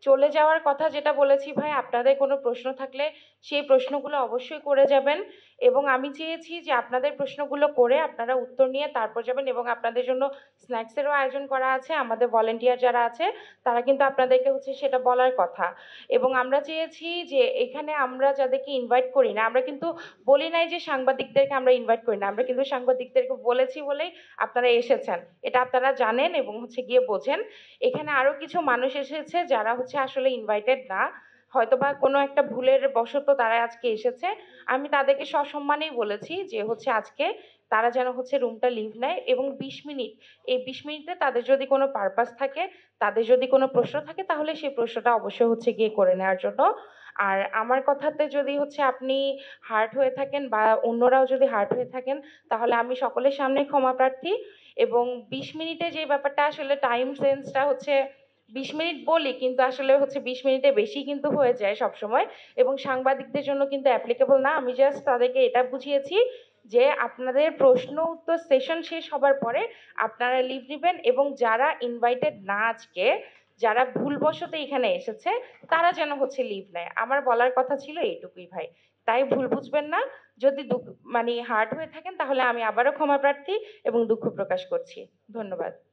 চলে যাওয়ার কথা যেটা বলেছি ভাই, আপনাদের কোনো প্রশ্ন থাকলে সেই প্রশ্নগুলো অবশ্যই করে যাবেন এবং আমি চেয়েছি যে আপনাদের প্রশ্নগুলো করে আপনারা উত্তর নিয়ে তারপর যাবেন এবং আপনাদের জন্য স্ন্যাক্সেরও আয়োজন করা আছে। আমাদের ভলেন্টিয়ার যারা আছে তারা কিন্তু আপনাদেরকে সেটা বলার কথা এবং আমরা চেয়েছি যে এখানে আমরা যাদেরকে ইনভাইট করি না, আমরা কিন্তু বলি নাই যে সাংবাদিকদেরকে আমরা ইনভাইট করি না, আমরা কিন্তু সাংবাদিকদেরকে বলেছি বলেই আপনারা এসেছেন, এটা আপনারা জানেন এবং গিয়ে বোঝেন। এখানে আরো কিছু মানুষ এসেছে যারা আসলে ইনভাইটেড না, হয়তোবা কোনো একটা ভুলের বশত তারা আজকে এসেছে। আমি তাদেরকে সসম্মানেই বলেছি যে আজকে তারা যেন রুমটা লিভ নেয় এবং ২০ মিনিট, এই ২০ মিনিটে তাদের যদি কোনো পারপাস থাকে, তাদের যদি কোনো প্রশ্ন থাকে তাহলে সেই প্রশ্নটা অবশ্যই গিয়ে করে নেওয়ার জন্য। আর আমার কথাতে যদি আপনি হার্ট হয়ে থাকেন বা অন্যরাও যদি হার্ট হয়ে থাকেন তাহলে আমি সকলের সামনে ক্ষমা প্রার্থী এবং ২০ মিনিটে যে ব্যাপারটা আসলে টাইম সেন্সটা ২০ মিনিট বলি কিন্তু আসলে ২০ মিনিটে বেশি কিন্তু হয়ে যায় সবসময় এবং সাংবাদিকদের জন্য কিন্তু অ্যাপ্লিকেবল না। আমি জাস্ট তাদেরকে এটা বুঝিয়েছি যে আপনাদের প্রশ্ন উত্তর সেশন শেষ হবার পরে আপনারা লিভ নেবেন এবং যারা ইনভাইটেড না আজকে, যারা ভুলবশত এখানে এসেছে তারা যেন লিভ নেয়। আমার বলার কথা ছিল এইটুকুই ভাই, তাই ভুল বুঝবেন না। যদি মানে হার্ট হয়ে থাকেন তাহলে আমি আবারও ক্ষমা প্রার্থী এবং দুঃখ প্রকাশ করছি। ধন্যবাদ।